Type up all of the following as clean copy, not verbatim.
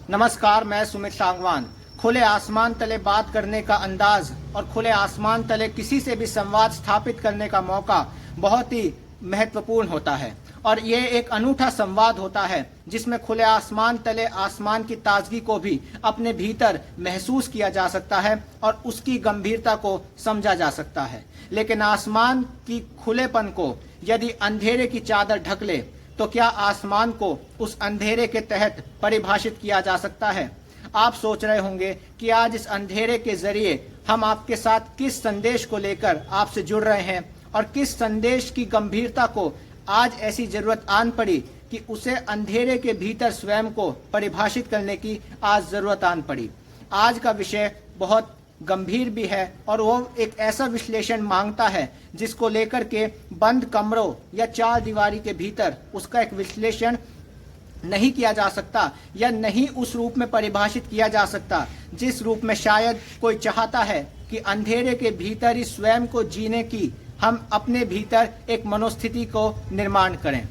नमस्कार, मैं सुमित सांगवान। खुले आसमान तले बात करने का अंदाज और खुले आसमान तले किसी से भी संवाद स्थापित करने का मौका बहुत ही महत्वपूर्ण होता है और ये एक अनूठा संवाद होता है जिसमें खुले आसमान तले आसमान की ताजगी को भी अपने भीतर महसूस किया जा सकता है और उसकी गंभीरता को समझा जा सकता है। लेकिन आसमान की खुलेपन को यदि अंधेरे की चादर ढक ले तो क्या आसमान को उस अंधेरे के तहत परिभाषित किया जा सकता है? आप सोच रहे होंगे कि आज इस अंधेरे के जरिए हम आपके साथ किस संदेश को लेकर आपसे जुड़ रहे हैं और किस संदेश की गंभीरता को आज ऐसी जरूरत आन पड़ी कि उसे अंधेरे के भीतर स्वयं को परिभाषित करने की आज जरूरत आन पड़ी। आज का विषय बहुत गंभीर भी है और वो एक ऐसा विश्लेषण मांगता है जिसको लेकर के बंद कमरों या चार दीवारी के भीतर उसका एक विश्लेषण नहीं किया जा सकता या नहीं उस रूप में परिभाषित किया जा सकता जिस रूप में शायद कोई चाहता है कि अंधेरे के भीतर ही स्वयं को जीने की हम अपने भीतर एक मनोस्थिति को निर्माण करें।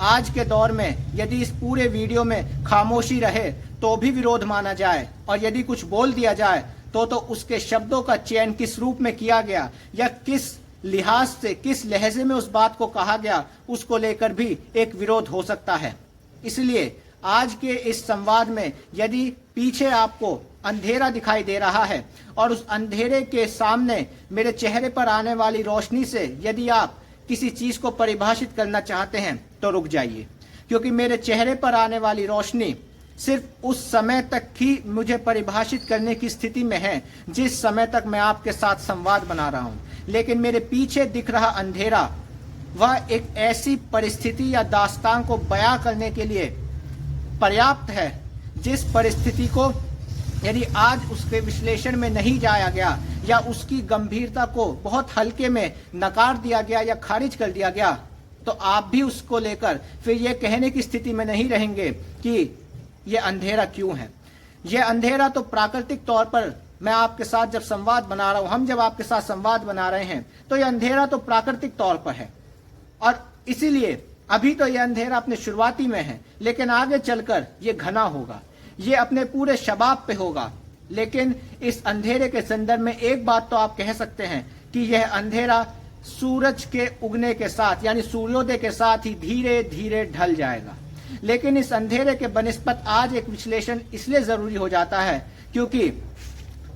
आज के दौर में यदि इस पूरे वीडियो में खामोशी रहे तो भी विरोध माना जाए और यदि कुछ बोल दिया जाए तो उसके शब्दों का चयन किस रूप में किया गया या किस लिहाज से किस लहजे में उस बात को कहा गया उसको लेकर भी एक विरोध हो सकता है। इसलिए आज के इस संवाद में यदि पीछे आपको अंधेरा दिखाई दे रहा है और उस अंधेरे के सामने मेरे चेहरे पर आने वाली रोशनी से यदि आप किसी चीज को परिभाषित करना चाहते हैं तो रुक जाइए, क्योंकि मेरे चेहरे पर आने वाली रोशनी सिर्फ उस समय तक ही मुझे परिभाषित करने की स्थिति में है जिस समय तक मैं आपके साथ संवाद बना रहा हूं। लेकिन मेरे पीछे दिख रहा अंधेरा वह एक ऐसी परिस्थिति या दास्तान को बयां करने के लिए पर्याप्त है जिस परिस्थिति को यदि आज उसके विश्लेषण में नहीं जाया गया या उसकी गंभीरता को बहुत हल्के में नकार दिया गया या खारिज कर दिया गया तो आप भी उसको लेकर फिर ये कहने की स्थिति में नहीं रहेंगे कि ये अंधेरा क्यों है। ये अंधेरा तो प्राकृतिक तौर पर मैं आपके साथ जब संवाद बना रहा हूं, हम जब आपके साथ संवाद बना रहे हैं तो ये अंधेरा तो प्राकृतिक तौर पर है और इसीलिए अभी तो ये अंधेरा अपने शुरुआती में है, लेकिन आगे चलकर ये घना होगा, ये अपने पूरे शबाब पे होगा। लेकिन इस अंधेरे के संदर्भ में एक बात तो आप कह सकते हैं कि यह अंधेरा सूरज के उगने के साथ यानी सूर्योदय के साथ ही धीरे धीरे ढल जाएगा। लेकिन इस अंधेरे के बनिस्पत आज एक विश्लेषण इसलिए जरूरी हो जाता है क्योंकि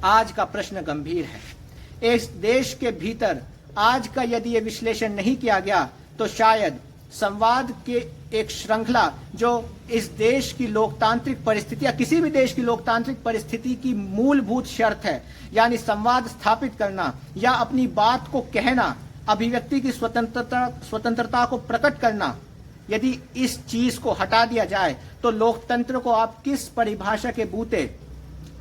आज का प्रश्न गंभीर है। इस देश के भीतर आज का यदि ये विश्लेषण नहीं किया गया तो शायद संवाद के एक श्रृंखला जो इस देश की लोकतांत्रिक परिस्थिति या किसी भी देश की लोकतांत्रिक परिस्थिति की मूलभूत शर्त है, यानी संवाद स्थापित करना या अपनी बात को कहना, अभिव्यक्ति की स्वतंत्रता को प्रकट करना, यदि इस चीज को हटा दिया जाए तो लोकतंत्र को आप किस परिभाषा के बूते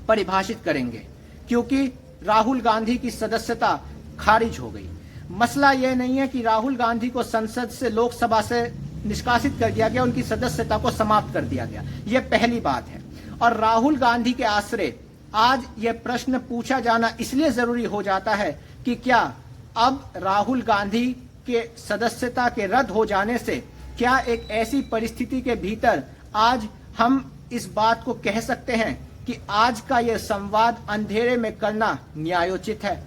परिभाषित करेंगे? क्योंकि राहुल गांधी की सदस्यता खारिज हो गई। मसला यह नहीं है कि राहुल गांधी को संसद से, लोकसभा से निष्कासित कर दिया गया, उनकी सदस्यता को समाप्त कर दिया गया, यह पहली बात है। और राहुल गांधी के आश्रय आज यह प्रश्न पूछा जाना इसलिए जरूरी हो जाता है कि क्या अब राहुल गांधी के सदस्यता के रद्द हो जाने से क्या एक ऐसी परिस्थिति के भीतर आज हम इस बात को कह सकते हैं कि आज का यह संवाद अंधेरे में करना न्यायोचित है?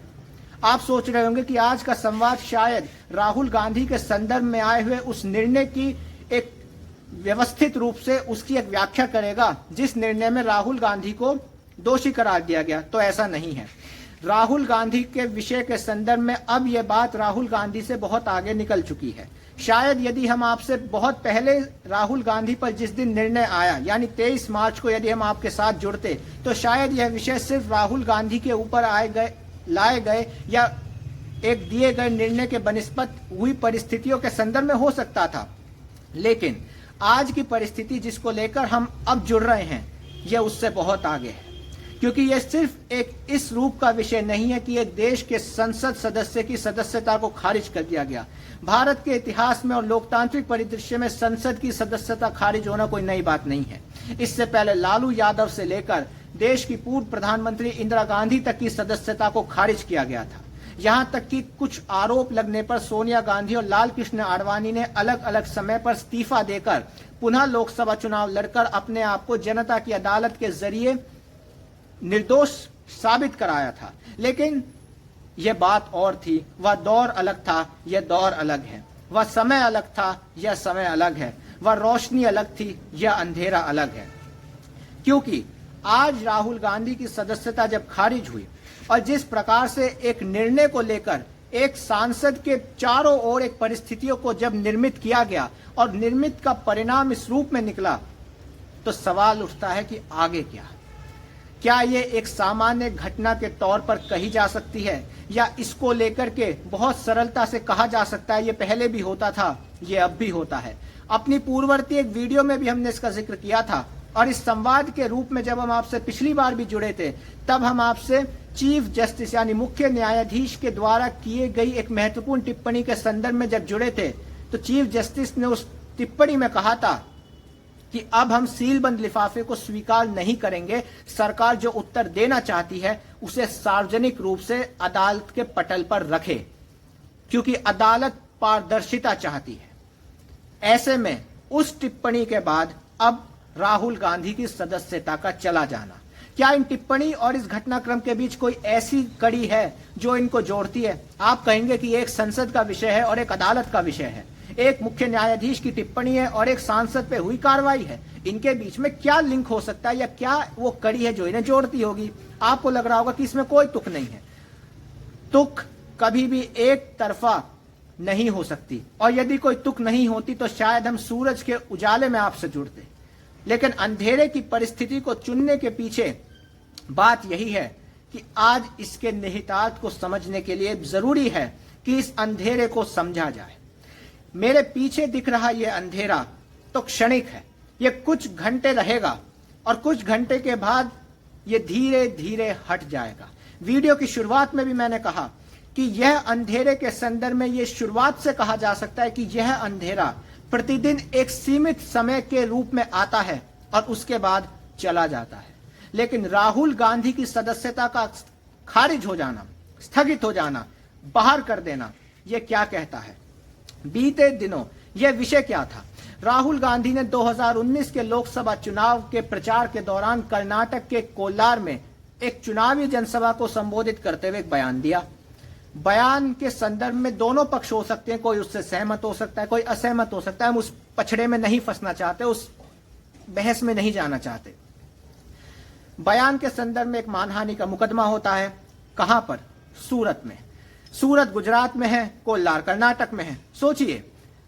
आप सोच रहे होंगे कि आज का संवाद शायद राहुल गांधी के संदर्भ में आए हुए उस निर्णय की एक व्यवस्थित रूप से उसकी एक व्याख्या करेगा जिस निर्णय में राहुल गांधी को दोषी करार दिया गया। तो ऐसा नहीं है। राहुल गांधी के विषय के संदर्भ में अब यह बात राहुल गांधी से बहुत आगे निकल चुकी है। शायद यदि हम आपसे बहुत पहले राहुल गांधी पर जिस दिन निर्णय आया यानी 23 मार्च को यदि हम आपके साथ जुड़ते तो शायद यह विषय सिर्फ राहुल गांधी के ऊपर लाए गए या एक दिए गए निर्णय के बनिस्पत हुई परिस्थितियों के संदर्भ में हो सकता था। लेकिन आज की परिस्थिति जिसको लेकर हम अब जुड़ रहे हैं यह उससे बहुत आगे है, क्योंकि यह सिर्फ एक इस रूप का विषय नहीं है कि एक देश के संसद सदस्य की सदस्यता को खारिज कर दिया गया। भारत के इतिहास में और लोकतांत्रिक परिदृश्य में संसद की सदस्यता खारिज होना कोई नई बात नहीं है। इससे पहले लालू यादव से लेकर देश की पूर्व प्रधानमंत्री इंदिरा गांधी तक की सदस्यता को खारिज किया गया था। यहां तक कि कुछ आरोप लगने पर सोनिया गांधी और लाल कृष्ण आडवाणी ने अलग अलग समय पर इस्तीफा देकर पुनः लोकसभा चुनाव लड़कर अपने आप को जनता की अदालत के जरिए निर्दोष साबित कराया था। लेकिन यह बात और थी, वह दौर अलग था, यह दौर अलग है। वह समय अलग था, यह समय अलग है। वह रोशनी अलग थी, यह अंधेरा अलग है। क्योंकि आज राहुल गांधी की सदस्यता जब खारिज हुई और जिस प्रकार से एक निर्णय को लेकर एक सांसद के चारों ओर एक परिस्थितियों को जब निर्मित किया गया और निर्मित का परिणाम इस रूप में निकला, तो सवाल उठता है कि आगे क्या ये एक सामान्य घटना के तौर पर कही जा सकती है, या इसको लेकर के बहुत सरलता से कहा जा सकता है ये पहले भी होता था, ये अब भी होता है। अपनी पूर्ववर्ती एक वीडियो में भी हमने इसका जिक्र किया था, और इस संवाद के रूप में जब हम आपसे पिछली बार भी जुड़े थे, तब हम आपसे चीफ जस्टिस यानी मुख्य न्यायाधीश के द्वारा किए गई एक महत्वपूर्ण टिप्पणी के संदर्भ में जब जुड़े थे, तो चीफ जस्टिस ने उस टिप्पणी में कहा था कि अब हम सीलबंद लिफाफे को स्वीकार नहीं करेंगे। सरकार जो उत्तर देना चाहती है उसे सार्वजनिक रूप से अदालत के पटल पर रखे, क्योंकि अदालत पारदर्शिता चाहती है। ऐसे में उस टिप्पणी के बाद अब राहुल गांधी की सदस्यता का चला जाना, क्या इन टिप्पणी और इस घटनाक्रम के बीच कोई ऐसी कड़ी है जो इनको जोड़ती है? आप कहेंगे कि एक संसद का विषय है और एक अदालत का विषय है, एक मुख्य न्यायाधीश की टिप्पणी है और एक सांसद पे हुई कार्रवाई है। इनके बीच में क्या लिंक हो सकता है, या क्या वो कड़ी है जो इन्हें जोड़ती होगी? आपको लग रहा होगा कि इसमें कोई तुक नहीं है। तुक कभी भी एक तरफा नहीं हो सकती, और यदि कोई तुक नहीं होती तो शायद हम सूरज के उजाले में आपसे जुड़ते। लेकिन अंधेरे की परिस्थिति को चुनने के पीछे बात यही है कि आज इसके निहितार्थ को समझने के लिए जरूरी है कि इस अंधेरे को समझा जाए। मेरे पीछे दिख रहा यह अंधेरा तो क्षणिक है, यह कुछ घंटे रहेगा और कुछ घंटे के बाद यह धीरे धीरे हट जाएगा। वीडियो की शुरुआत में भी मैंने कहा कि यह अंधेरे के संदर्भ में यह शुरुआत से कहा जा सकता है कि यह अंधेरा प्रतिदिन एक सीमित समय के रूप में आता है और उसके बाद चला जाता है। लेकिन राहुल गांधी की सदस्यता का खारिज हो जाना, स्थगित हो जाना, बाहर कर देना, यह क्या कहता है? बीते दिनों यह विषय क्या था? राहुल गांधी ने 2019 के लोकसभा चुनाव के प्रचार के दौरान कर्नाटक के कोलार में एक चुनावी जनसभा को संबोधित करते हुए एक बयान दिया। बयान के संदर्भ में दोनों पक्ष हो सकते हैं, कोई उससे सहमत हो सकता है, कोई असहमत हो सकता है। हम उस पछड़े में नहीं फंसना चाहते, उस बहस में नहीं जाना चाहते। बयान के संदर्भ में एक मानहानि का मुकदमा होता है। कहां पर? सूरत में। सूरत गुजरात में है, कोलार कर्नाटक में है। सोचिए,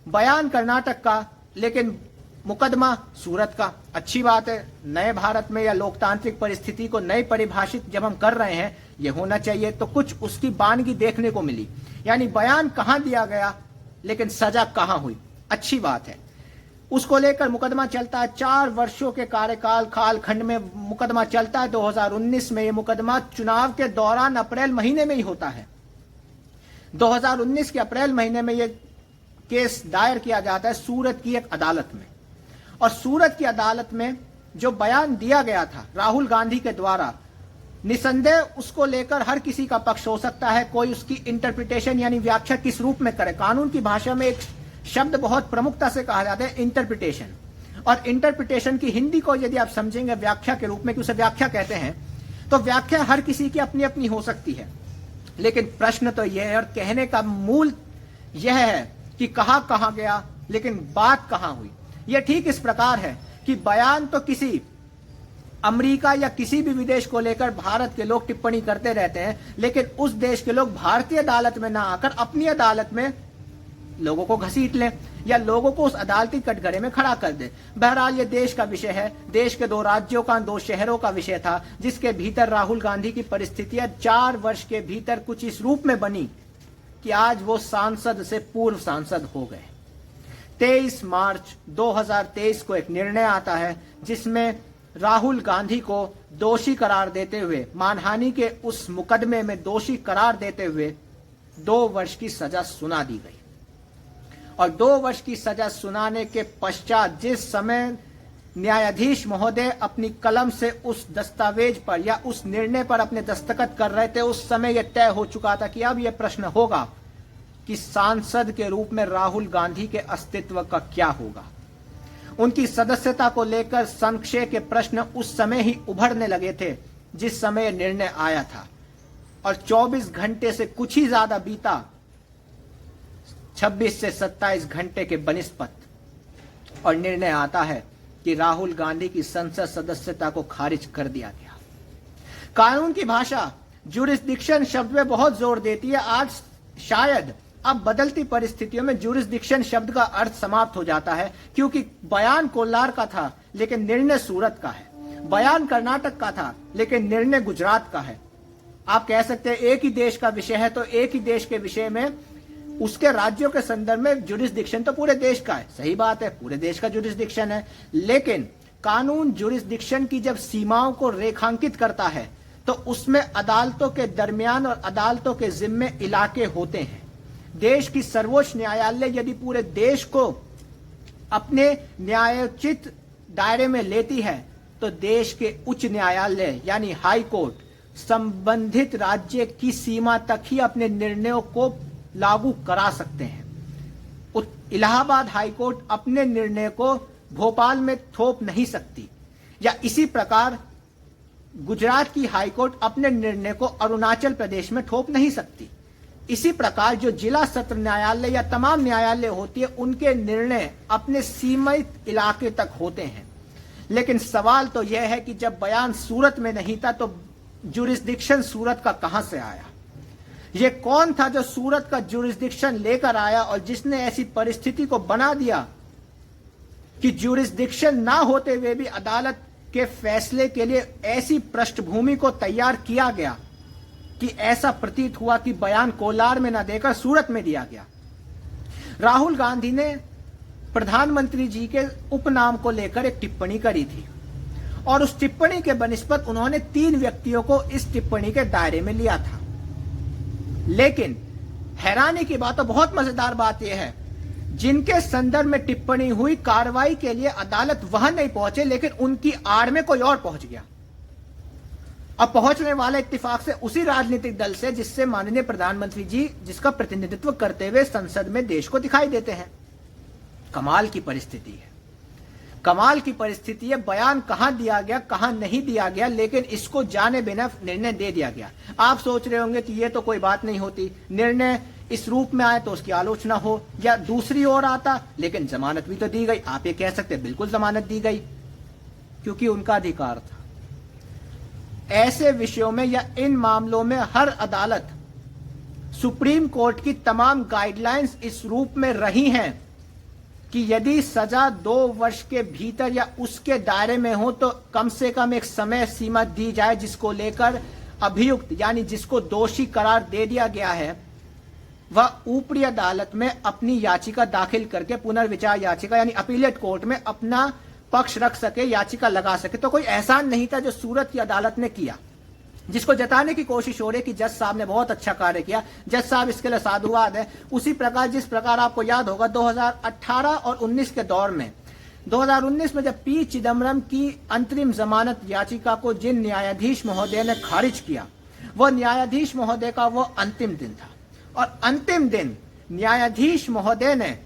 बयान कर्नाटक का लेकिन मुकदमा सूरत का। अच्छी बात है, नए भारत में या लोकतांत्रिक परिस्थिति को नई परिभाषित जब हम कर रहे हैं, यह होना चाहिए, तो कुछ उसकी बानगी देखने को मिली। यानी बयान कहां दिया गया लेकिन सजा कहां हुई। अच्छी बात है, उसको लेकर मुकदमा चलता है। 4 वर्षों के कार्यकाल कालखंड में मुकदमा चलता है। 2019 में यह मुकदमा चुनाव के दौरान अप्रैल महीने में ही होता है। 2019 के अप्रैल महीने में यह केस दायर किया जाता है सूरत की एक अदालत में। और सूरत की अदालत में जो बयान दिया गया था राहुल गांधी के द्वारा, निसंदेह उसको लेकर हर किसी का पक्ष हो सकता है। कोई उसकी इंटरप्रिटेशन यानी व्याख्या किस रूप में करे। कानून की भाषा में एक शब्द बहुत प्रमुखता से कहा जाता है, इंटरप्रिटेशन। और इंटरप्रिटेशन की हिंदी को यदि आप समझेंगे व्याख्या के रूप में कि उसे व्याख्या कहते हैं, तो व्याख्या हर किसी की अपनी अपनी हो सकती है। लेकिन प्रश्न तो यह है और कहने का मूल यह है कि कहां गया लेकिन बात कहां हुई। यह ठीक इस प्रकार है कि बयान तो किसी अमेरिका या किसी भी विदेश को लेकर भारत के लोग टिप्पणी करते रहते हैं, लेकिन उस देश के लोग भारतीय अदालत में ना आकर अपनी अदालत में लोगों को घसीट लें या लोगों को उस अदालती कटघरे में खड़ा कर दे। बहरहाल ये देश का विषय है, देश के 2 राज्यों का, 2 शहरों का विषय था, जिसके भीतर राहुल गांधी की परिस्थितियां 4 वर्ष के भीतर कुछ इस रूप में बनी कि आज वो सांसद से पूर्व सांसद हो गए। 23 मार्च 2023 को एक निर्णय आता है जिसमें राहुल गांधी को दोषी करार देते हुए, मानहानि के उस मुकदमे में दोषी करार देते हुए 2 वर्ष की सजा सुना दी गई। और 2 वर्ष की सजा सुनाने के पश्चात जिस समय न्यायाधीश महोदय अपनी कलम से उस दस्तावेज पर या उस निर्णय पर अपने दस्तखत कर रहे थे, उस समय यह तय हो चुका था कि अब यह प्रश्न होगा कि सांसद के रूप में राहुल गांधी के अस्तित्व का क्या होगा। उनकी सदस्यता को लेकर संशय के प्रश्न उस समय ही उभरने लगे थे जिस समय निर्णय आया था, और 24 घंटे से कुछ ही ज्यादा बीता 26 से 27 घंटे के बनिस्पत और निर्णय आता है कि राहुल गांधी की संसद सदस्यता को खारिज कर दिया गया। कानून की भाषा ज्यूरिसडिक्शन शब्द में बहुत जोर देती है। आज शायद अब बदलती परिस्थितियों में ज्यूरिसडिक्शन शब्द का अर्थ समाप्त हो जाता है, क्योंकि बयान कोलार का था लेकिन निर्णय सूरत का है, बयान कर्नाटक का था लेकिन निर्णय गुजरात का है। आप कह सकते हैं एक ही देश का विषय है तो एक ही देश के विषय में उसके राज्यों के संदर्भ में ज्यूरिसडिक्शन तो पूरे देश का है। सही बात है, पूरे देश का ज्यूरिसडिक्शन है, लेकिन कानून ज्यूरिसडिक्शन की जब सीमाओं को रेखांकित करता है तो उसमें अदालतों के दरमियान और अदालतों के जिम्मे इलाके होते हैं। देश की सर्वोच्च न्यायालय यदि पूरे देश को अपने न्यायोचित दायरे में लेती है तो देश के उच्च न्यायालय यानी हाई कोर्ट संबंधित राज्य की सीमा तक ही अपने निर्णयों को लागू करा सकते हैं। इलाहाबाद हाई कोर्ट अपने निर्णय को भोपाल में थोप नहीं सकती, या इसी प्रकार गुजरात की हाई कोर्ट अपने निर्णय को अरुणाचल प्रदेश में थोप नहीं सकती। इसी प्रकार जो जिला सत्र न्यायालय या तमाम न्यायालय होती है उनके निर्णय अपने सीमित इलाके तक होते हैं। लेकिन सवाल तो यह है कि जब बयान सूरत में नहीं था तो ज्यूरिसडिक्शन सूरत का कहां से आया? ये कौन था जो सूरत का ज्यूरिसडिक्शन लेकर आया और जिसने ऐसी परिस्थिति को बना दिया कि ज्यूरिसडिक्शन ना होते हुए भी अदालत के फैसले के लिए ऐसी पृष्ठभूमि को तैयार किया गया कि ऐसा प्रतीत हुआ कि बयान कोलार में न देकर सूरत में दिया गया। राहुल गांधी ने प्रधानमंत्री जी के उपनाम को लेकर एक टिप्पणी करी थी और उस टिप्पणी के बनिस्पत उन्होंने 3 व्यक्तियों को इस टिप्पणी के दायरे में लिया था। लेकिन हैरानी की बात और बहुत मजेदार बात यह है, जिनके संदर्भ में टिप्पणी हुई कार्रवाई के लिए अदालत वहां नहीं पहुंचे, लेकिन उनकी आड़ में कोई और पहुंच गया। अब पहुंचने वाले इत्तेफाक से उसी राजनीतिक दल से जिससे माननीय प्रधानमंत्री जी जिसका प्रतिनिधित्व करते हुए संसद में देश को दिखाई देते हैं। कमाल की परिस्थिति है, कमाल की परिस्थिति है। बयान कहां दिया गया कहां नहीं दिया गया, लेकिन इसको जाने बिना निर्णय दे दिया गया। आप सोच रहे होंगे कि यह तो कोई बात नहीं होती, निर्णय इस रूप में आए तो उसकी आलोचना हो, या दूसरी ओर आता लेकिन जमानत भी तो दी गई। आप ये कह सकते हैं बिल्कुल जमानत दी गई क्योंकि उनका अधिकार था। ऐसे विषयों में या इन मामलों में हर अदालत, सुप्रीम कोर्ट की तमाम गाइडलाइंस इस रूप में रही हैं कि यदि सजा 2 वर्ष के भीतर या उसके दायरे में हो तो कम से कम एक समय सीमा दी जाए जिसको लेकर अभियुक्त यानी जिसको दोषी करार दे दिया गया है वह ऊपरी अदालत में अपनी याचिका दाखिल करके पुनर्विचार याचिका यानी अपीलेट कोर्ट में अपना पक्ष रख सके, याचिका लगा सके। तो कोई एहसान नहीं था जो सूरत की अदालत ने किया, जिसको जताने की कोशिश हो रही है कि जज साहब ने बहुत अच्छा कार्य किया, जज साहब इसके लिए साधुवाद है। उसी प्रकार जिस प्रकार आपको याद होगा 2018 और 19 के दौर में, 2019 में जब पी चिदम्बरम की अंतरिम जमानत याचिका को जिन न्यायाधीश महोदय ने खारिज किया, वह न्यायाधीश महोदय का वो अंतिम दिन था और अंतिम दिन न्यायाधीश महोदय ने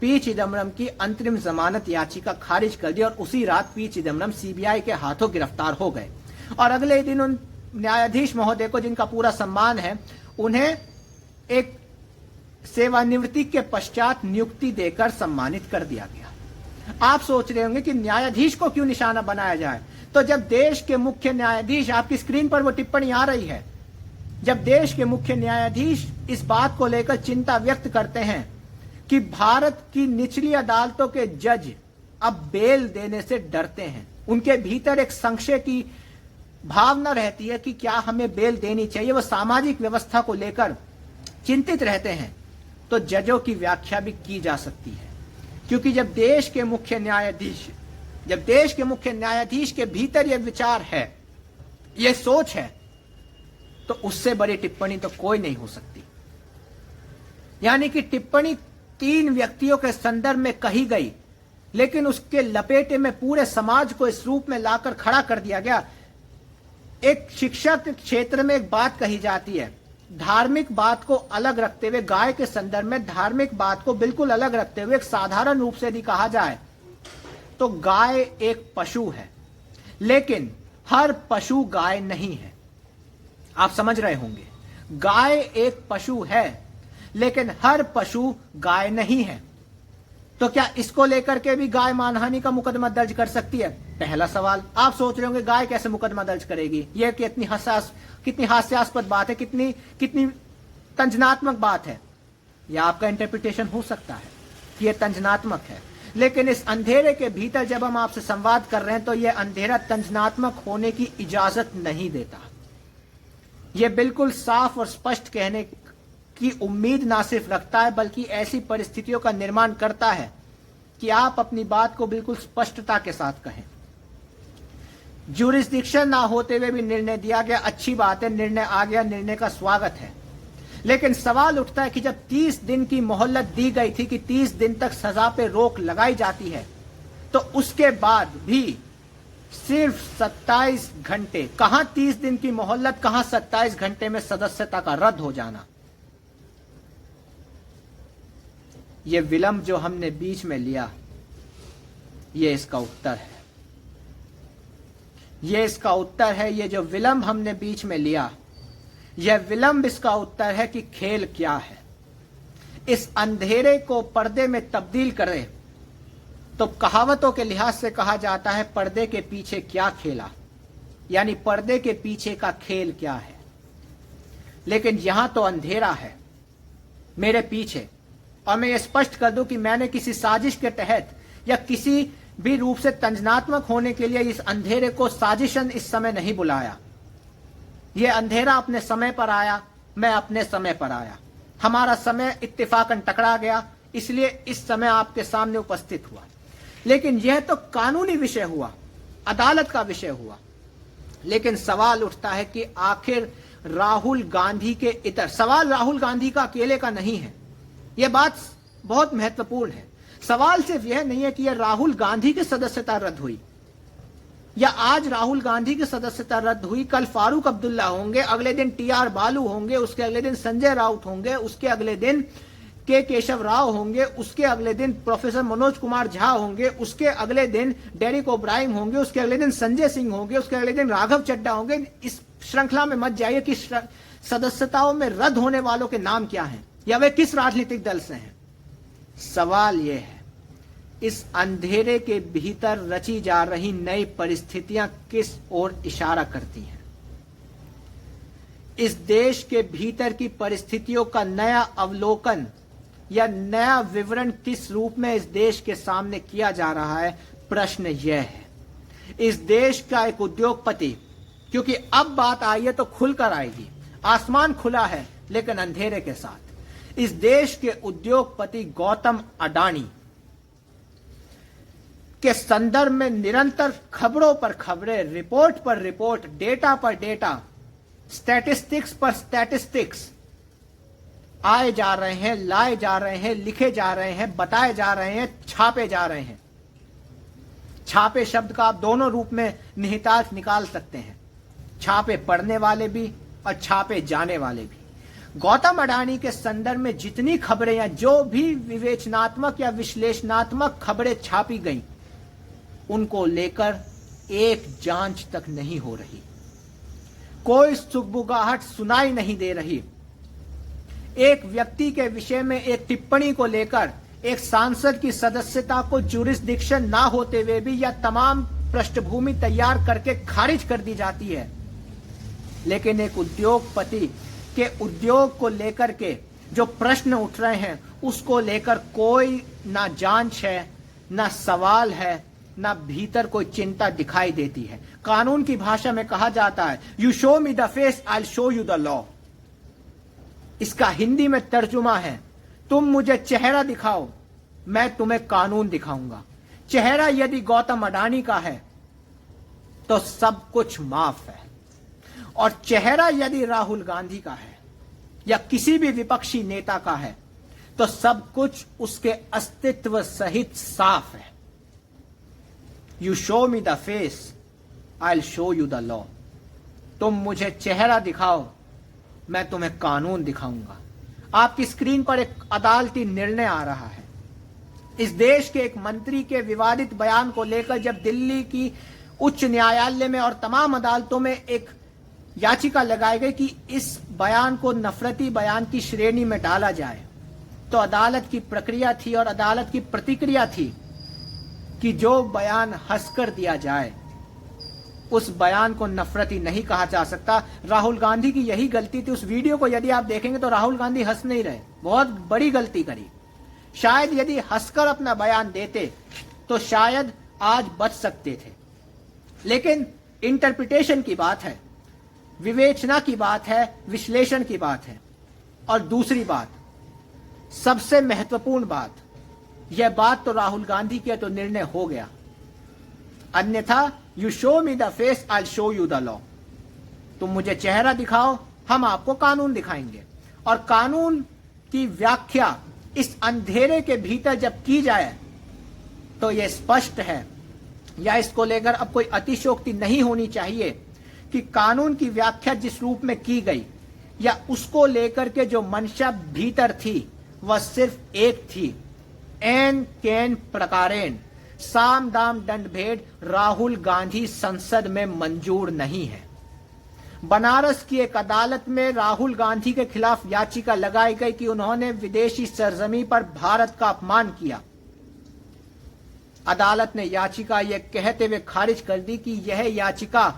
पी चिदम्बरम की अंतरिम जमानत याचिका खारिज कर दी और उसी रात पी चिदम्बरम सीबीआई के हाथों गिरफ्तार हो गए। और अगले दिन उन न्यायाधीश महोदय को, जिनका पूरा सम्मान है, उन्हें एक सेवानिवृत्ति के पश्चात नियुक्ति देकर सम्मानित कर दिया गया। आप सोच रहे होंगे कि न्यायाधीश को क्यों निशाना बनाया जाए? तो जब देश के मुख्य न्यायाधीश, आपकी स्क्रीन पर वो टिप्पणी आ रही है, जब देश के मुख्य न्यायाधीश इस बात को लेकर चिंता व्यक्त करते हैं कि भारत की निचली अदालतों के जज अब बेल देने से डरते हैं, उनके भीतर एक संशय की भावना रहती है कि क्या हमें बेल देनी चाहिए, वह सामाजिक व्यवस्था को लेकर चिंतित रहते हैं, तो जजों की व्याख्या भी की जा सकती है। क्योंकि जब देश के मुख्य न्यायाधीश के भीतर यह विचार है, यह सोच है, तो उससे बड़ी टिप्पणी तो कोई नहीं हो सकती। यानी कि टिप्पणी 3 व्यक्तियों के संदर्भ में कही गई, लेकिन उसके लपेटे में पूरे समाज को इस रूप में लाकर खड़ा कर दिया गया। एक शिक्षा के क्षेत्र में एक बात कही जाती है धार्मिक बात को अलग रखते हुए, गाय के संदर्भ में धार्मिक बात को बिल्कुल अलग रखते हुए एक साधारण रूप से यदि कहा जाए तो गाय एक पशु है, लेकिन हर पशु गाय नहीं है। आप समझ रहे होंगे, गाय एक पशु है लेकिन हर पशु गाय नहीं है। तो क्या इसको लेकर के भी गाय मानहानि का मुकदमा दर्ज कर सकती है? पहला सवाल। आप सोच रहे होंगे गाय कैसे मुकदमा दर्ज करेगी, यह कितनी हास्यास्पद बात है, कितनी तंजनात्मक बात है। यह आपका इंटरप्रिटेशन हो सकता है कि यह तंजनात्मक है, लेकिन इस अंधेरे के भीतर जब हम आपसे संवाद कर रहे हैं तो यह अंधेरा तंजनात्मक होने की इजाजत नहीं देता। यह बिल्कुल साफ और स्पष्ट कहने की उम्मीद ना सिर्फ रखता है बल्कि ऐसी परिस्थितियों का निर्माण करता है कि आप अपनी बात को बिल्कुल स्पष्टता के साथ कहें। ज्यूरिसडिक्शन ना होते हुए भी निर्णय दिया गया, अच्छी बात है, निर्णय आ गया, निर्णय का स्वागत है। लेकिन सवाल उठता है कि जब 30 दिन की मोहलत दी गई थी कि 30 दिन तक सजा पे रोक लगाई जाती है, तो उसके बाद भी सिर्फ 27 घंटे, कहां 30 दिन की मोहलत, कहां 27 घंटे में सदस्यता का रद्द हो जाना। यह विलंब जो हमने बीच में लिया, यह इसका उत्तर है। यह इसका उत्तर है। यह जो विलंब हमने बीच में लिया, यह विलंब इसका उत्तर है कि खेल क्या है। इस अंधेरे को पर्दे में तब्दील करें तो कहावतों के लिहाज से कहा जाता है पर्दे के पीछे क्या खेला, यानी पर्दे के पीछे का खेल क्या है। लेकिन यहां तो अंधेरा है मेरे पीछे, और मैं ये स्पष्ट कर दूं कि मैंने किसी साजिश के तहत या किसी भी रूप से तंजनात्मक होने के लिए इस अंधेरे को साजिशन इस समय नहीं बुलाया। यह अंधेरा अपने समय पर आया, मैं अपने समय पर आया, हमारा समय इत्तेफाकन टकरा गया, इसलिए इस समय आपके सामने उपस्थित हुआ। लेकिन यह तो कानूनी विषय हुआ, अदालत का विषय हुआ। लेकिन सवाल उठता है कि आखिर राहुल गांधी के इतर, सवाल राहुल गांधी का अकेले का नहीं है, यह बात बहुत महत्वपूर्ण है। सवाल सिर्फ यह नहीं है कि यह राहुल गांधी की सदस्यता रद्द हुई या आज राहुल गांधी की सदस्यता रद्द हुई, कल फारूक अब्दुल्ला होंगे, अगले दिन टीआर बालू होंगे, उसके अगले दिन संजय राउत होंगे, उसके अगले दिन के केशव राव होंगे, उसके अगले दिन प्रोफेसर मनोज कुमार झा होंगे, उसके अगले दिन डेरिक ओब्रायन होंगे, उसके अगले दिन संजय सिंह होंगे, उसके अगले दिन राघव चड्डा होंगे। इस श्रृंखला में मत जाइए कि सदस्यताओं में रद्द होने वालों के नाम क्या हैं या वे किस राजनीतिक दल से हैं। सवाल यह है, इस अंधेरे के भीतर रची जा रही नई परिस्थितियां किस ओर इशारा करती हैं। इस देश के भीतर की परिस्थितियों का नया अवलोकन या नया विवरण किस रूप में इस देश के सामने किया जा रहा है, प्रश्न यह है। इस देश का एक उद्योगपति, क्योंकि अब बात आई है तो खुलकर आएगी, आसमान खुला है लेकिन अंधेरे के साथ, इस देश के उद्योगपति गौतम अडानी के संदर्भ में निरंतर खबरों पर खबरें, रिपोर्ट पर रिपोर्ट, डेटा पर डेटा, स्टैटिस्टिक्स पर स्टैटिस्टिक्स आए जा रहे हैं, लाए जा रहे हैं, लिखे जा रहे हैं, बताए जा रहे हैं, छापे जा रहे हैं। छापे शब्द का आप दोनों रूप में निहितार्थ निकाल सकते हैं, छापे पढ़ने वाले भी और छापे जाने वाले भी। गौतम अडानी के संदर्भ में जितनी खबरें या जो भी विवेचनात्मक या विश्लेषणात्मक खबरें छापी गई, उनको लेकर एक जांच तक नहीं हो रही, कोई सुगबुगाहट सुनाई नहीं दे रही। एक व्यक्ति के विषय में एक टिप्पणी को लेकर एक सांसद की सदस्यता को ज्यूरिसडिक्शन ना होते हुए भी या तमाम पृष्ठभूमि तैयार करके खारिज कर दी जाती है। लेकिन एक उद्योगपति के उद्योग को लेकर के जो प्रश्न उठ रहे हैं, उसको लेकर कोई ना जांच है, ना सवाल है, ना भीतर कोई चिंता दिखाई देती है। कानून की भाषा में कहा जाता है, you show me the face, I show you the law. इसका हिंदी में तर्जुमा है, तुम मुझे चेहरा दिखाओ, मैं तुम्हें कानून दिखाऊंगा। चेहरा यदि गौतम अडानी का है तो सब कुछ माफ है, और चेहरा यदि राहुल गांधी का है या किसी भी विपक्षी नेता का है तो सब कुछ उसके अस्तित्व सहित साफ है। You show me the face, I show you the law. तुम मुझे चेहरा दिखाओ मैं तुम्हें कानून दिखाऊंगा। आपकी स्क्रीन पर एक अदालती निर्णय आ रहा है। इस देश के एक मंत्री के विवादित बयान को लेकर जब दिल्ली की उच्च न्यायालय में और तमाम अदालतों में एक याचिका लगाई गई कि इस बयान को नफरती बयान की श्रेणी में डाला जाए, तो अदालत की प्रक्रिया थी और अदालत की प्रतिक्रिया थी कि जो बयान हंसकर दिया जाए उस बयान को नफरती नहीं कहा जा सकता। राहुल गांधी की यही गलती थी। उस वीडियो को यदि आप देखेंगे तो राहुल गांधी हंस नहीं रहे, बहुत बड़ी गलती करी। शायद यदि हंसकर अपना बयान देते तो शायद आज बच सकते थे, लेकिन इंटरप्रिटेशन की बात है, विवेचना की बात है, विश्लेषण की बात है। और दूसरी बात, सबसे महत्वपूर्ण बात, यह बात तो राहुल गांधी की है तो निर्णय हो गया, अन्यथा you show me the face I show you the law. तुम मुझे चेहरा दिखाओ, हम आपको कानून दिखाएंगे। और कानून की व्याख्या इस अंधेरे के भीतर जब की जाए तो यह स्पष्ट है, या इसको लेकर अब कोई अतिशयोक्ति नहीं होनी चाहिए कि कानून की व्याख्या जिस रूप में की गई या उसको लेकर के जो मंशा भीतर थी वह सिर्फ एक थी, एन केन प्रकारेण, साम दाम दंड भेद राहुल गांधी संसद में मंजूर नहीं है। बनारस की एक अदालत में राहुल गांधी के खिलाफ याचिका लगाई गई कि उन्होंने विदेशी सरजमी पर भारत का अपमान किया। अदालत ने याचिका यह कहते हुए खारिज कर दी कि यह याचिका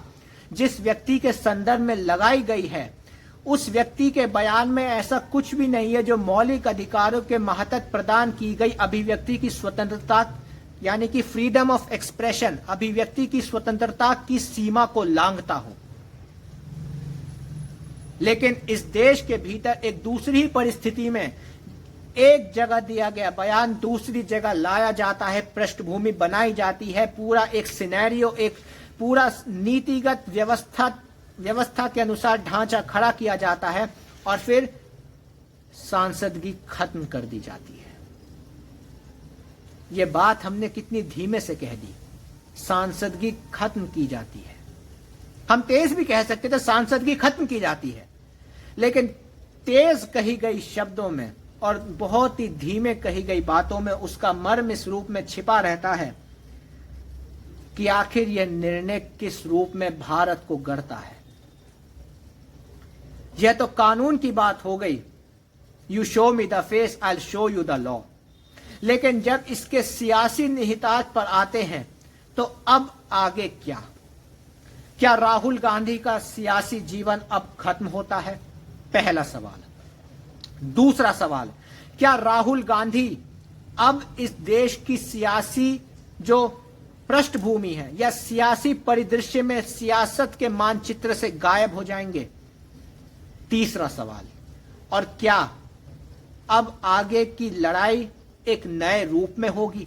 जिस व्यक्ति के संदर्भ में लगाई गई है उस व्यक्ति के बयान में ऐसा कुछ भी नहीं है जो मौलिक अधिकारों के महत्व प्रदान की गई अभिव्यक्ति की स्वतंत्रता यानी कि फ्रीडम ऑफ एक्सप्रेशन, अभिव्यक्ति की स्वतंत्रता की सीमा को लांघता हो। लेकिन इस देश के भीतर एक दूसरी परिस्थिति में एक जगह दिया गया बयान दूसरी जगह लाया जाता है, पृष्ठभूमि बनाई जाती है, पूरा एक सिनेरियो, एक पूरा नीतिगत व्यवस्था के अनुसार ढांचा खड़ा किया जाता है और फिर सांसदगी खत्म कर दी जाती है। यह बात हमने कितनी धीमे से कह दी, सांसदगी खत्म की जाती है। हम तेज भी कह सकते थे सांसदगी खत्म की जाती है, लेकिन तेज कही गई शब्दों में और बहुत ही धीमे कही गई बातों में उसका मर्म इस रूप में छिपा रहता है कि आखिर यह निर्णय किस रूप में भारत को गढ़ता है। यह तो कानून की बात हो गई, you show me the face I show you the law. लेकिन जब इसके सियासी निहितार्थ पर आते हैं तो अब आगे क्या? क्या राहुल गांधी का सियासी जीवन अब खत्म होता है? पहला सवाल। दूसरा सवाल, क्या राहुल गांधी अब इस देश की सियासी जो पृष्ठभूमि है या सियासी परिदृश्य में सियासत के मानचित्र से गायब हो जाएंगे? तीसरा सवाल, और क्या अब आगे की लड़ाई एक नए रूप में होगी?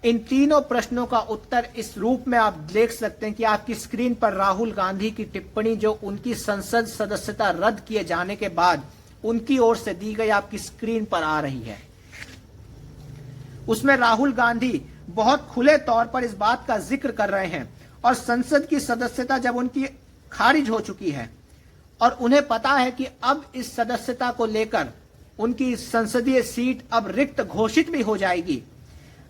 इन तीनों प्रश्नों का उत्तर इस रूप में आप देख सकते हैं कि आपकी स्क्रीन पर राहुल गांधी की टिप्पणी जो उनकी संसद सदस्यता रद्द किए जाने के बाद उनकी ओर से दी गई आपकी स्क्रीन पर आ रही है। उसमें राहुल गांधी बहुत खुले तौर पर इस बात का जिक्र कर रहे हैं और संसद की सदस्यता जब उनकी खारिज हो चुकी है और उन्हें पता है कि अब इस सदस्यता को लेकर उनकी संसदीय सीट अब रिक्त घोषित भी हो जाएगी,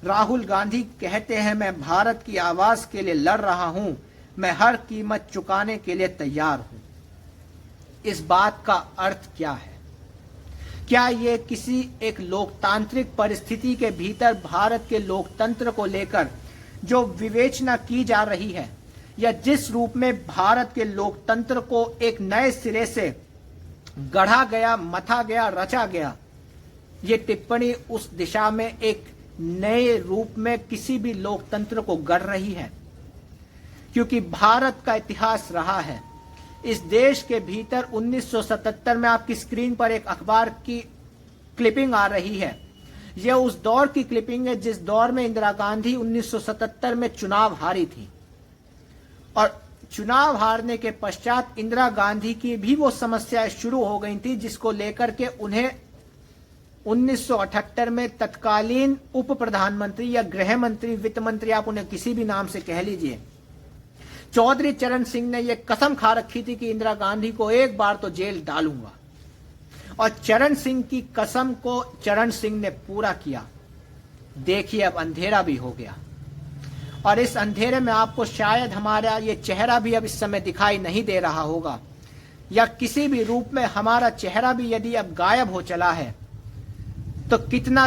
राहुल गांधी कहते हैं मैं भारत की आवाज के लिए लड़ रहा हूं, मैं हर कीमत चुकाने के लिए तैयार हूं। इस बात का अर्थ क्या है? क्या ये किसी एक लोकतांत्रिक परिस्थिति के भीतर भारत के लोकतंत्र को लेकर जो विवेचना की जा रही है या जिस रूप में भारत के लोकतंत्र को एक नए सिरे से गढ़ा गया, मथा गया, रचा गया, ये टिप्पणी उस दिशा में एक नए रूप में किसी भी लोकतंत्र को गढ़ रही है? क्योंकि भारत का इतिहास रहा है, इस देश के भीतर 1977 में आपकी स्क्रीन पर एक अखबार की क्लिपिंग आ रही है। यह उस दौर की क्लिपिंग है जिस दौर में इंदिरा गांधी 1977 में चुनाव हारी थी और चुनाव हारने के पश्चात इंदिरा गांधी की भी वो समस्याएं शुरू हो गई थी जिसको लेकर के उन्हें 1978 में तत्कालीन उप प्रधानमंत्री या गृह मंत्री, वित्त मंत्री, आप उन्हें किसी भी नाम से कह लीजिए, चौधरी चरण सिंह ने यह कसम खा रखी थी कि इंदिरा गांधी को एक बार तो जेल डालूंगा, और चरण सिंह की कसम को चरण सिंह ने पूरा किया। देखिए अब अंधेरा भी हो गया, और इस अंधेरे में आपको शायद हमारा ये चेहरा भी अब इस समय दिखाई नहीं दे रहा होगा, या किसी भी रूप में हमारा चेहरा भी यदि अब गायब हो चला है, तो कितना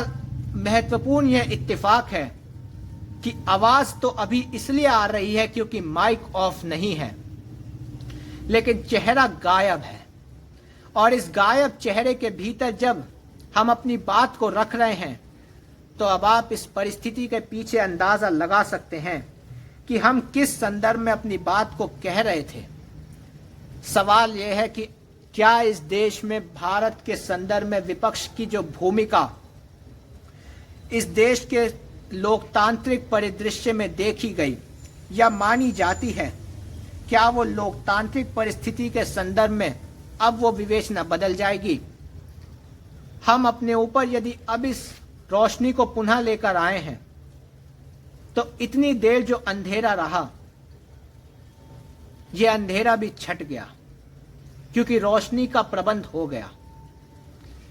महत्वपूर्ण यह इत्तेफाक है कि आवाज तो अभी इसलिए आ रही है क्योंकि माइक ऑफ नहीं है, लेकिन चेहरा गायब है। और इस गायब चेहरे के भीतर जब हम अपनी बात को रख रहे हैं, तो अब आप इस परिस्थिति के पीछे अंदाजा लगा सकते हैं कि हम किस संदर्भ में अपनी बात को कह रहे थे। सवाल यह है कि क्या इस देश में भारत के संदर्भ में विपक्ष की जो भूमिका इस देश के लोकतांत्रिक परिदृश्य में देखी गई या मानी जाती है, क्या वो लोकतांत्रिक परिस्थिति के संदर्भ में अब वो विवेचना बदल जाएगी? हम अपने ऊपर यदि अब इस रोशनी को पुनः लेकर आए हैं, तो इतनी देर जो अंधेरा रहा, यह अंधेरा भी छट गया क्योंकि रोशनी का प्रबंध हो गया।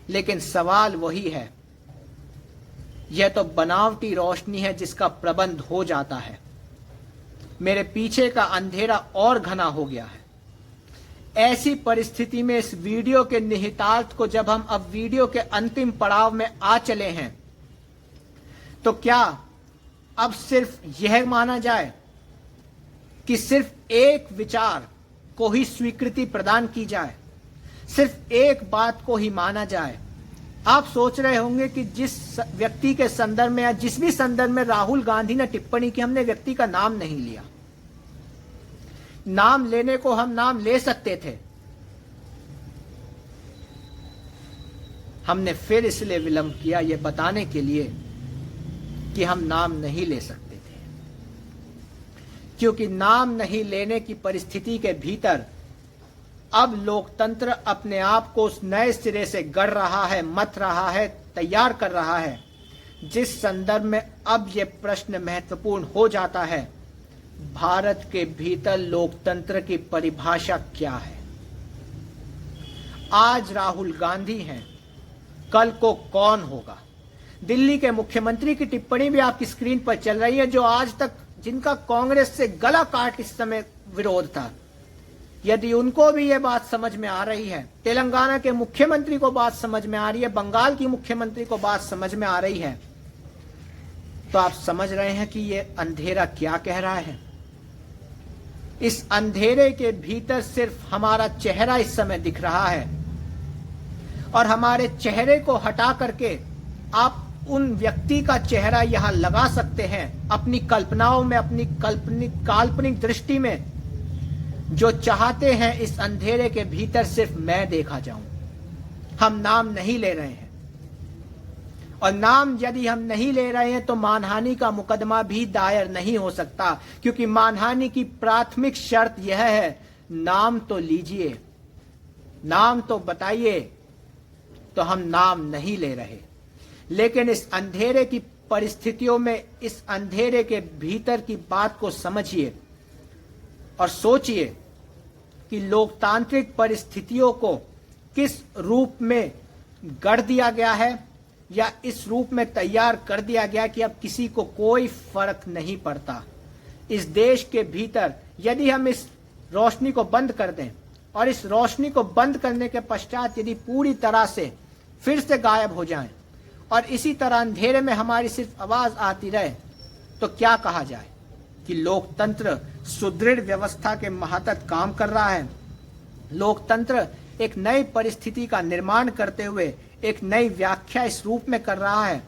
लेकिन सवाल वही है, यह तो बनावटी रोशनी है जिसका प्रबंध हो जाता है। मेरे पीछे का अंधेरा और घना हो गया है। ऐसी परिस्थिति में इस वीडियो के निहितार्थ को जब हम अब वीडियो के अंतिम पड़ाव में आ चले हैं, तो क्या अब सिर्फ यह माना जाए कि सिर्फ एक विचार को ही स्वीकृति प्रदान की जाए, सिर्फ एक बात को ही माना जाए? आप सोच रहे होंगे कि जिस व्यक्ति के संदर्भ में या जिस भी संदर्भ में राहुल गांधी ने टिप्पणी की, हमने व्यक्ति का नाम नहीं लिया। नाम लेने को हम नाम ले सकते थे, हमने फिर इसलिए विलंब किया यह बताने के लिए कि हम नाम नहीं ले सकते थे, क्योंकि नाम नहीं लेने की परिस्थिति के भीतर अब लोकतंत्र अपने आप को उस नए सिरे से गढ़ रहा है, मथ रहा है, तैयार कर रहा है, जिस संदर्भ में अब यह प्रश्न महत्वपूर्ण हो जाता है, भारत के भीतर लोकतंत्र की परिभाषा क्या है? आज राहुल गांधी हैं, कल को कौन होगा? दिल्ली के मुख्यमंत्री की टिप्पणी भी आपकी स्क्रीन पर चल रही है, जो आज तक जिनका कांग्रेस से गला काट इस समय विरोध था। यदि उनको भी यह बात समझ में आ रही है, तेलंगाना के मुख्यमंत्री को बात समझ में आ रही है, बंगाल की मुख्यमंत्री को बात समझ में आ रही है, तो आप समझ रहे हैं कि यह अंधेरा क्या कह रहा है। इस अंधेरे के भीतर सिर्फ हमारा चेहरा इस समय दिख रहा है, और हमारे चेहरे को हटा करके आप उन व्यक्ति का चेहरा यहां लगा सकते हैं अपनी कल्पनाओं में, अपनी काल्पनिक दृष्टि में, जो चाहते हैं इस अंधेरे के भीतर सिर्फ मैं देखा जाऊं। हम नाम नहीं ले रहे हैं, और नाम यदि हम नहीं ले रहे हैं तो मानहानि का मुकदमा भी दायर नहीं हो सकता, क्योंकि मानहानि की प्राथमिक शर्त यह है, नाम तो लीजिए, नाम तो बताइए। तो हम नाम नहीं ले रहे, लेकिन इस अंधेरे की परिस्थितियों में, इस अंधेरे के भीतर की बात को समझिए और सोचिए कि लोकतांत्रिक परिस्थितियों को किस रूप में गढ़ दिया गया है, या इस रूप में तैयार कर दिया गया कि अब किसी को कोई फर्क नहीं पड़ता। इस देश के भीतर यदि हम इस रोशनी को बंद कर दें, और इस रोशनी को बंद करने के पश्चात यदि पूरी तरह से फिर से गायब हो जाएं, और इसी तरह अंधेरे में हमारी सिर्फ आवाज आती रहे, तो क्या कहा जाए कि लोकतंत्र सुदृढ़ व्यवस्था के महत्व काम कर रहा है। लोकतंत्र एक नई परिस्थिति का निर्माण करते हुए एक नई व्याख्या इस रूप में कर रहा है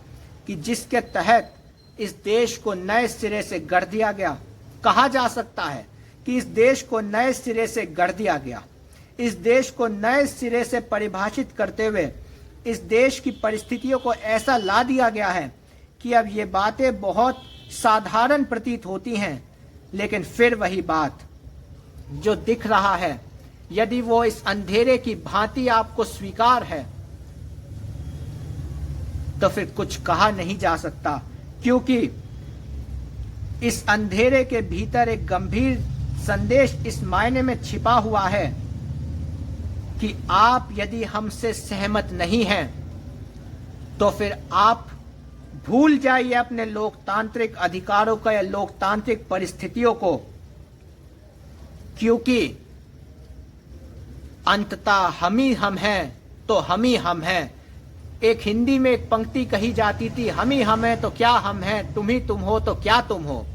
कि जिसके तहत इस देश को नए सिरे से गढ़ दिया गया। कहा जा सकता है कि इस देश को नए सिरे से गढ़ दिया गया, इस देश को नए सिरे से परिभाषित करते हुए इस देश की परिस्थितियों को ऐसा ला दिया गया है कि अब ये बातें बहुत साधारण प्रतीत होती हैं, लेकिन फिर वही बात जो दिख रहा है, यदि वो इस अंधेरे की भांति आपको स्वीकार है, तो फिर कुछ कहा नहीं जा सकता, क्योंकि इस अंधेरे के भीतर एक गंभीर संदेश इस मायने में छिपा हुआ है कि आप यदि हमसे सहमत नहीं हैं तो फिर आप भूल जाइए अपने लोकतांत्रिक अधिकारों का या लोकतांत्रिक परिस्थितियों को, क्योंकि अंततः हम ही हम हैं तो हम ही हम हैं। एक हिंदी में एक पंक्ति कही जाती थी, हम ही हम हैं तो क्या हम हैं, तुम ही तुम हो तो क्या तुम हो।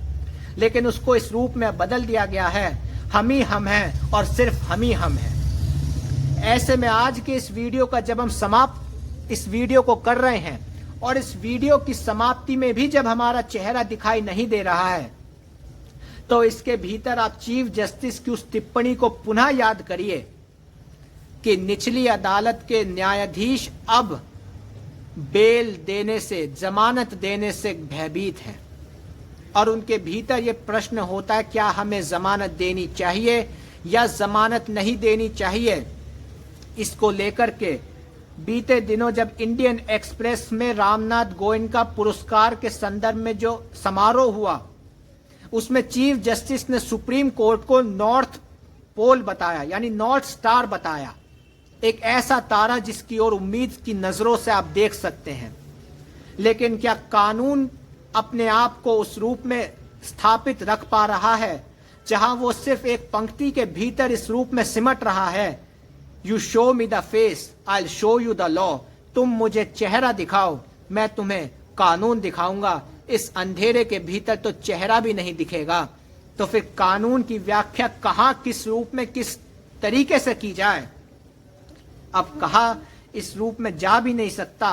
लेकिन उसको इस रूप में बदल दिया गया है, हम ही हम हैं और सिर्फ हम ही हम हैं। ऐसे में आज के इस वीडियो का जब हम इस वीडियो को कर रहे हैं और इस वीडियो की समाप्ति में भी जब हमारा चेहरा दिखाई नहीं दे रहा है, तो इसके भीतर आप चीफ जस्टिस की उस टिप्पणी को पुनः याद करिए कि निचली अदालत के न्यायाधीश अब बेल देने से, जमानत देने से भयभीत हैं और उनके भीतर ये प्रश्न होता है, क्या हमें जमानत देनी चाहिए या जमानत नहीं देनी चाहिए। इसको लेकर के बीते दिनों जब इंडियन एक्सप्रेस में रामनाथ गोयनका पुरस्कार के संदर्भ में जो समारोह हुआ, उसमें चीफ जस्टिस ने सुप्रीम कोर्ट को नॉर्थ पोल बताया, यानी नॉर्थ स्टार बताया, एक ऐसा तारा जिसकी ओर उम्मीद की नजरों से आप देख सकते हैं। लेकिन क्या कानून अपने आप को उस रूप में स्थापित रख पा रहा है जहां वो सिर्फ एक पंक्ति के भीतर इस रूप में सिमट रहा है, you show me the face I show you the law. तुम मुझे चेहरा दिखाओ, मैं तुम्हें कानून दिखाऊंगा। इस अंधेरे के भीतर तो चेहरा भी नहीं दिखेगा, तो फिर कानून की व्याख्या कहां, किस रूप में, किस तरीके से की जाए। अब कहा इस रूप में जा भी नहीं सकता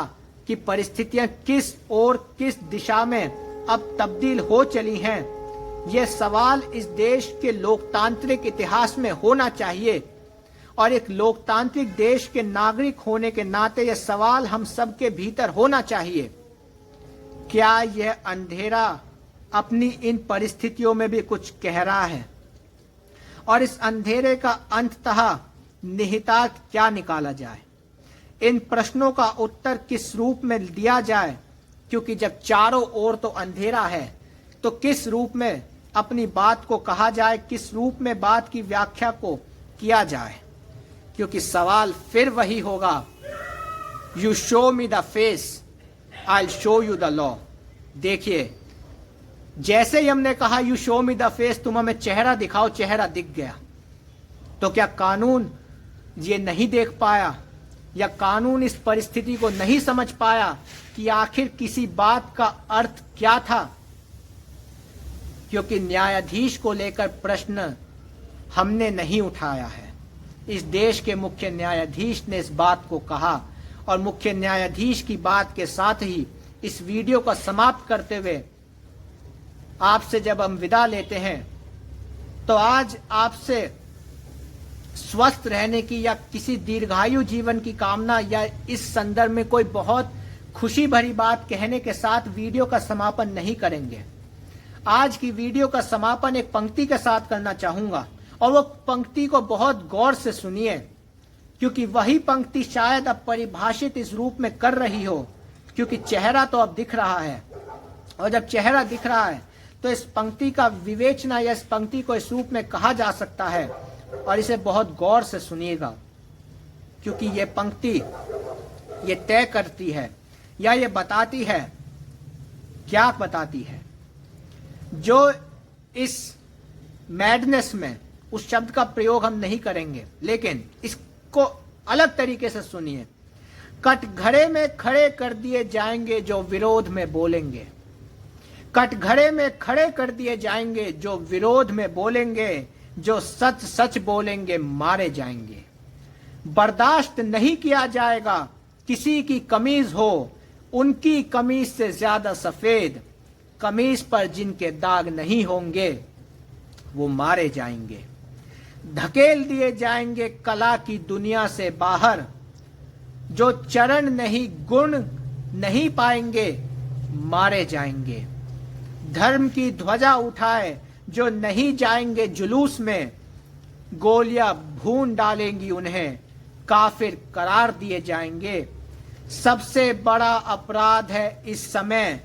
कि परिस्थितियां किस और किस दिशा में अब तब्दील हो चली हैं। यह सवाल इस देश के लोकतांत्रिक इतिहास में होना चाहिए और एक लोकतांत्रिक देश के नागरिक होने के नाते यह सवाल हम सबके भीतर होना चाहिए, क्या यह अंधेरा अपनी इन परिस्थितियों में भी कुछ कह रहा है और इस अंधेरे का अंततः निहितार्थ क्या निकाला जाए। इन प्रश्नों का उत्तर किस रूप में दिया जाए, क्योंकि जब चारों ओर तो अंधेरा है तो किस रूप में अपनी बात को कहा जाए, किस रूप में बात की व्याख्या को किया जाए। क्योंकि सवाल फिर वही होगा, you show me the face I show you the law. देखिए, जैसे ही हमने कहा you show me the face, तुम हमें चेहरा दिखाओ, चेहरा दिख गया, तो क्या कानून ये नहीं देख पाया या कानून इस परिस्थिति को नहीं समझ पाया कि आखिर किसी बात का अर्थ क्या था। क्योंकि न्यायाधीश को लेकर प्रश्न हमने नहीं उठाया है, इस देश के मुख्य न्यायाधीश ने इस बात को कहा और मुख्य न्यायाधीश की बात के साथ ही इस वीडियो को समाप्त करते हुए आपसे जब हम विदा लेते हैं, तो आज आपसे स्वस्थ रहने की या किसी दीर्घायु जीवन की कामना या इस संदर्भ में कोई बहुत खुशी भरी बात कहने के साथ वीडियो का समापन नहीं करेंगे। आज की वीडियो का समापन एक पंक्ति के साथ करना चाहूंगा और वो पंक्ति को बहुत गौर से सुनिए, क्योंकि वही पंक्ति शायद अब परिभाषित इस रूप में कर रही हो, क्योंकि चेहरा तो अब दिख रहा है और जब चेहरा दिख रहा है तो इस पंक्ति का विवेचना या इस पंक्ति को इस रूप में कहा जा सकता है। और इसे बहुत गौर से सुनिएगा, क्योंकि ये पंक्ति ये तय करती है या ये बताती है, क्या बताती है, जो इस मैडनेस में, उस शब्द का प्रयोग हम नहीं करेंगे, लेकिन इसको अलग तरीके से सुनिए। कटघरे में खड़े कर दिए जाएंगे जो विरोध में बोलेंगे, कटघरे में खड़े कर दिए जाएंगे जो विरोध में बोलेंगे, जो सच सच बोलेंगे मारे जाएंगे। बर्दाश्त नहीं किया जाएगा किसी की कमीज हो उनकी कमीज से ज्यादा सफेद, कमीज पर जिनके दाग नहीं होंगे वो मारे जाएंगे। धकेल दिए जाएंगे कला की दुनिया से बाहर, जो चरण नहीं गुण नहीं पाएंगे मारे जाएंगे। धर्म की ध्वजा उठाए जो नहीं जाएंगे जुलूस में, गोलियां भून डालेंगी उन्हें, काफिर करार दिए जाएंगे। सबसे बड़ा अपराध है इस समय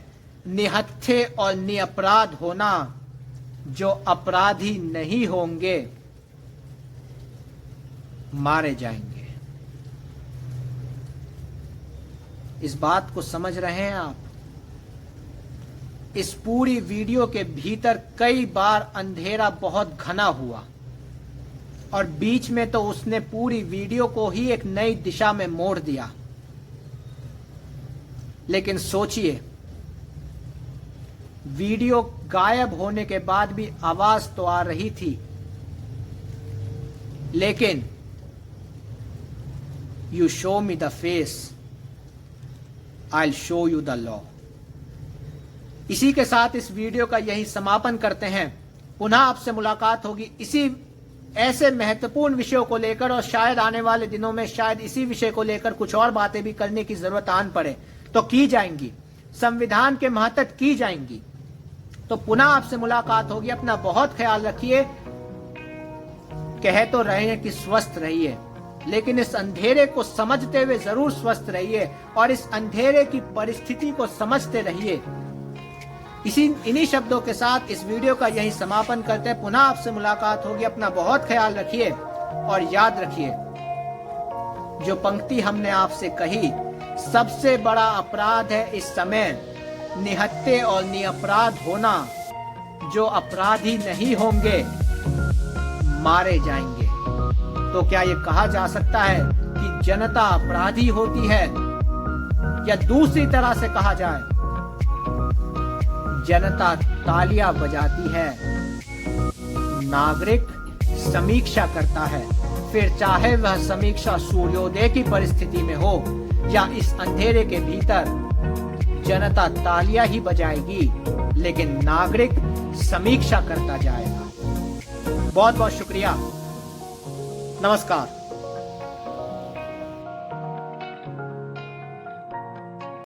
निहत्थे और निअपराध होना। जो अपराधी नहीं होंगे मारे जाएंगे। इस बात को समझ रहे हैं आप? इस पूरी वीडियो के भीतर कई बार अंधेरा बहुत घना हुआ और बीच में तो उसने पूरी वीडियो को ही एक नई दिशा में मोड़ दिया। लेकिन सोचिए, वीडियो गायब होने के बाद भी आवाज तो आ रही थी, लेकिन you show me the face, I will show you the law. इसी के साथ इस वीडियो का यही समापन करते हैं। पुनः आपसे मुलाकात होगी इसी ऐसे महत्वपूर्ण विषयों को लेकर, और शायद आने वाले दिनों में शायद इसी विषय को लेकर कुछ और बातें भी करने की जरूरत आन पड़े तो की जाएंगी, संविधान के महत्व की जाएंगी। तो पुनः आपसे मुलाकात होगी। अपना बहुत ख्याल रखिए। कह तो रहे हैं कि स्वस्थ रहिए, लेकिन इस अंधेरे को समझते हुए जरूर स्वस्थ रहिए और इस अंधेरे की परिस्थिति को समझते रहिए। इन्हीं शब्दों के साथ इस वीडियो का यही समापन करते हैं। पुनः आपसे मुलाकात होगी। अपना बहुत ख्याल रखिए और याद रखिए, जो पंक्ति हमने आपसे कही, सबसे बड़ा अपराध है इस समय निहत्थे और निरपराध होना। जो अपराधी नहीं होंगे मारे जाएंगे। तो क्या ये कहा जा सकता है कि जनता अपराधी होती है, या दूसरी तरह से कहा जाए, जनता तालियां बजाती है, नागरिक समीक्षा करता है, फिर चाहे वह समीक्षा सूर्योदय की परिस्थिति में हो या इस अंधेरे के भीतर, जनता तालियां ही बजाएगी, लेकिन नागरिक समीक्षा करता जाएगा। बहुत बहुत शुक्रिया। नमस्कार।